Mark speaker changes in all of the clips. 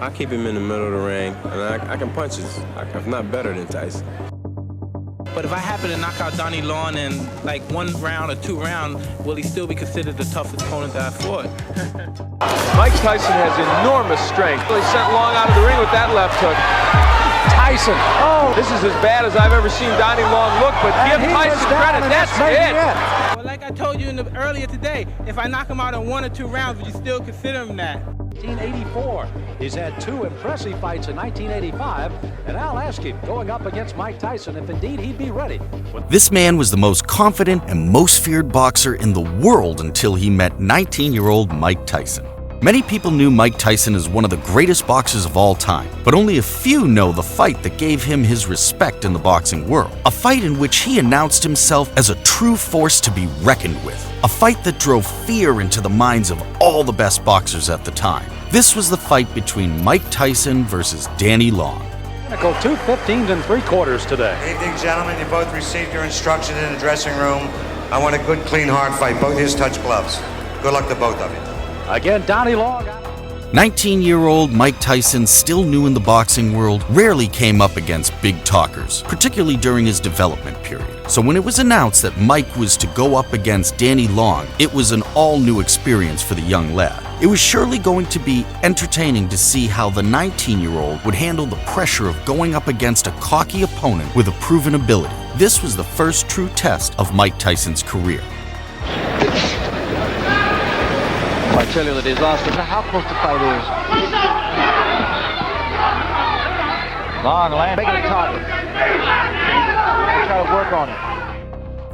Speaker 1: I keep him in the middle of the ring, and I can punch his. I'm not better than Tyson.
Speaker 2: But if I happen to knock out Donnie Long in like 1 round or 2 rounds, will he still be considered the toughest opponent that I fought?
Speaker 3: Mike Tyson has enormous strength. He sent Long out of the ring with that left hook. Tyson, this is as bad as I've ever seen Donnie Long look, but give Tyson credit, that's it.
Speaker 2: Well, like I told you earlier today, if I knock him out in 1 or 2 rounds, would you still consider him that?
Speaker 4: 1984. He's had 2 impressive fights in 1985, and I'll ask him, going up against Mike Tyson, if indeed he'd be ready.
Speaker 5: This man was the most confident and most feared boxer in the world until he met 19-year-old Mike Tyson. Many people knew Mike Tyson as one of the greatest boxers of all time, but only a few know the fight that gave him his respect in the boxing world. A fight in which he announced himself as a true force to be reckoned with. A fight that drove fear into the minds of all the best boxers at the time. This was the fight between Mike Tyson versus Donnie Long.
Speaker 4: Go 2 15s3/4 today.
Speaker 6: Evening, gentlemen. You both received your instructions in the dressing room. I want a good, clean, hard fight. Both ears touch gloves. Good luck to both of you.
Speaker 4: Again, Donnie Long.
Speaker 5: 19-year-old Mike Tyson, still new in the boxing world, rarely came up against big talkers, particularly during his development period. So when it was announced that Mike was to go up against Donnie Long, it was an all-new experience for the young lad. It was surely going to be entertaining to see how the 19-year-old would handle the pressure of going up against a cocky opponent with a proven ability. This was the first true test of Mike Tyson's career.
Speaker 7: I tell you the disaster. How close the fight is. Long land. Make it a target. Try to work on it.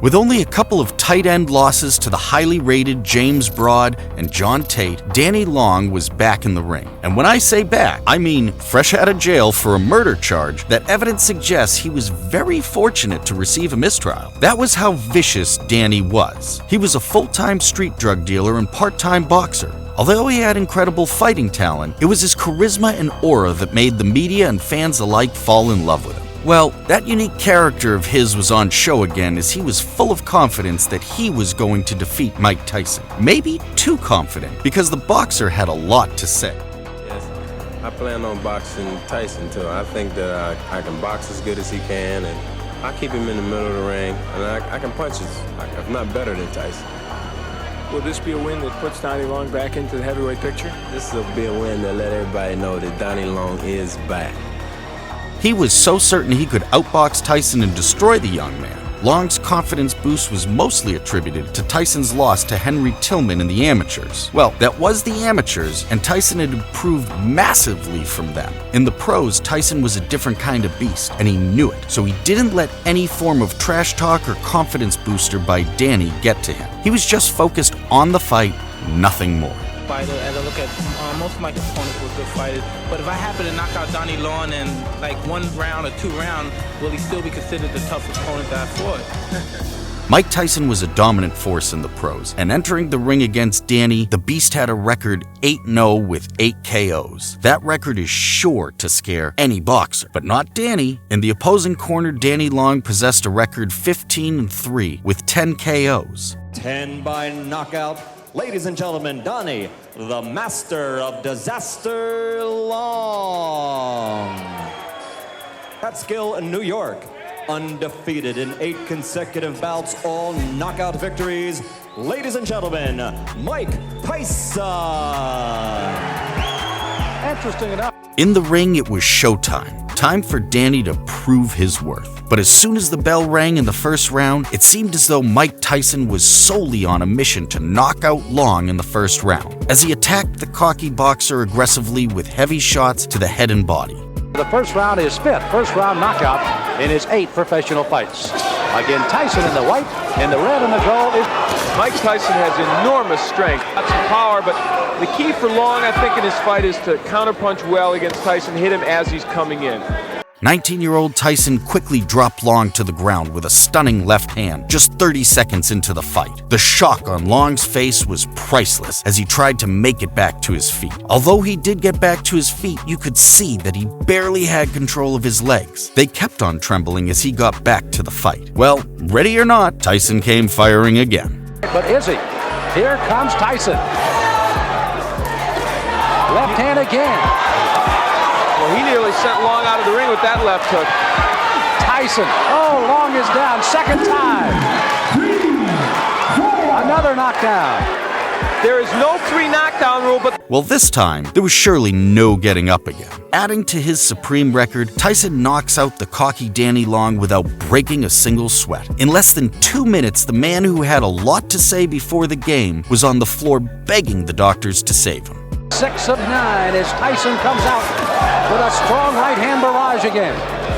Speaker 5: With only a couple of tight end losses to the highly rated James Broad and John Tate, Donnie Long was back in the ring. And when I say back, I mean fresh out of jail for a murder charge that evidence suggests he was very fortunate to receive a mistrial. That was how vicious Donnie was. He was a full-time street drug dealer and part-time boxer. Although he had incredible fighting talent, it was his charisma and aura that made the media and fans alike fall in love with him. Well, that unique character of his was on show again as he was full of confidence that he was going to defeat Mike Tyson. Maybe too confident, because the boxer had a lot to say.
Speaker 1: Yes, I plan on boxing Tyson too. I think that I can box as good as he can, and I keep him in the middle of the ring, and I can punch his. I'm not better than Tyson.
Speaker 3: Will this be a win that puts Donnie Long back into the heavyweight picture?
Speaker 1: This will be a win that let everybody know that Donnie Long is back.
Speaker 5: He was so certain he could outbox Tyson and destroy the young man. Long's confidence boost was mostly attributed to Tyson's loss to Henry Tillman in the amateurs. Well, that was the amateurs, and Tyson had improved massively from them. In the pros, Tyson was a different kind of beast, and he knew it, so he didn't let any form of trash talk or confidence booster by Donnie get to him. He was just focused on the fight, nothing more.
Speaker 2: Fighter, as I look at most of my opponents were good fighters, but if I happen to knock out Donnie Long in like 1 round or 2 rounds, will he still be considered the toughest opponent that I fought?
Speaker 5: Mike Tyson was a dominant force in the pros, and entering the ring against Donnie, the Beast had a record 8-0 with 8 KOs. That record is sure to scare any boxer, but not Donnie. In the opposing corner, Donnie Long possessed a record 15-3 with 10 KOs.
Speaker 8: 10 by knockout. Ladies and gentlemen, Donnie, the master of disaster, Long. Catskill in New York, undefeated in 8 consecutive bouts, all knockout victories. Ladies and gentlemen, Mike Tyson.
Speaker 4: Interesting enough.
Speaker 5: In the ring, it was showtime. Time for Donnie to prove his worth. But as soon as the bell rang in the first round, it seemed as though Mike Tyson was solely on a mission to knock out Long in the first round, as he attacked the cocky boxer aggressively with heavy shots to the head and body.
Speaker 4: The first round is 5th first round knockout in his 8 professional fights. Again, Tyson in the white, and the red and the gold is...
Speaker 3: Mike Tyson has enormous strength, lots of power, but the key for Long, I think, in his fight is to counterpunch well against Tyson, hit him as he's coming in.
Speaker 5: 19-year-old Tyson quickly dropped Long to the ground with a stunning left hand just 30 seconds into the fight. The shock on Long's face was priceless as he tried to make it back to his feet. Although he did get back to his feet, you could see that he barely had control of his legs. They kept on trembling as he got back to the fight. Well, ready or not, Tyson came firing again.
Speaker 4: But is he? Here comes Tyson. Left hand again.
Speaker 3: sent Long out of the ring with that left hook.
Speaker 4: Tyson. Oh, Long is down. Second time. Another knockdown.
Speaker 3: There is no 3 knockdown rule, but
Speaker 5: Well, this time, there was surely no getting up again. Adding to his supreme record, Tyson knocks out the cocky Danny Long without breaking a single sweat. In less than 2 minutes, the man who had a lot to say before the game was on the floor begging the doctors to save him.
Speaker 4: 6 of 9 as Tyson comes out with a strong right hand barrage again.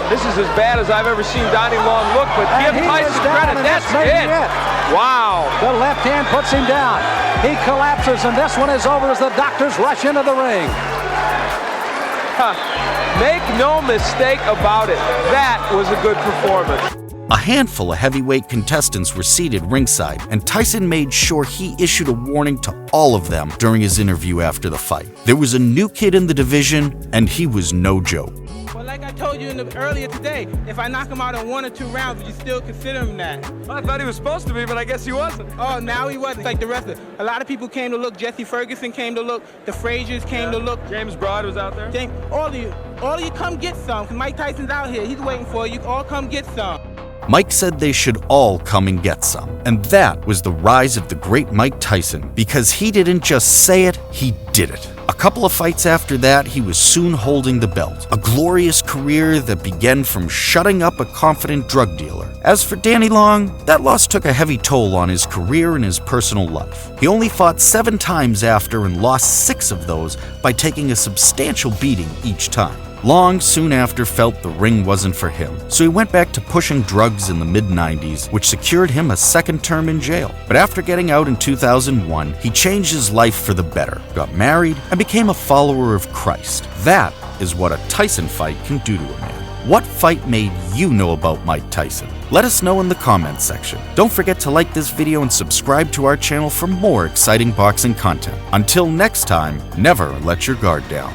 Speaker 3: this is as bad as I've ever seen Donnie Long look, but give Tyson credit, that's it. Wow.
Speaker 4: The left hand puts him down. He collapses, and this one is over as the doctors rush into the ring.
Speaker 3: Make no mistake about it, that was a good performance.
Speaker 5: A handful of heavyweight contestants were seated ringside, and Tyson made sure he issued a warning to all of them during his interview after the fight. There was a new kid in the division, and he was no joke.
Speaker 2: Well, like I told you earlier today, if I knock him out in 1 or 2 rounds, would you still consider him that?
Speaker 3: I thought he was supposed to be, but I guess he wasn't.
Speaker 2: Oh, now he wasn't. Like the rest of a lot of people came to look. Jesse Ferguson came to look. The Fraziers came to look.
Speaker 3: James Broad was out there.
Speaker 2: James, all of you come get some, because Mike Tyson's out here. He's waiting for you. All come get some.
Speaker 5: Mike said they should all come and get some. And that was the rise of the great Mike Tyson, because he didn't just say it, he did it. A couple of fights after that, he was soon holding the belt. A glorious career that began from shutting up a confident drug dealer. As for Danny Long, that loss took a heavy toll on his career and his personal life. He only fought 7 times after and lost 6 of those by taking a substantial beating each time. Long soon after felt the ring wasn't for him, so he went back to pushing drugs in the mid-90s, which secured him a second term in jail. But after getting out in 2001, he changed his life for the better, got married, and became a follower of Christ. That is what a Tyson fight can do to a man. What fight made you know about Mike Tyson? Let us know in the comments section. Don't forget to like this video and subscribe to our channel for more exciting boxing content. Until next time, never let your guard down.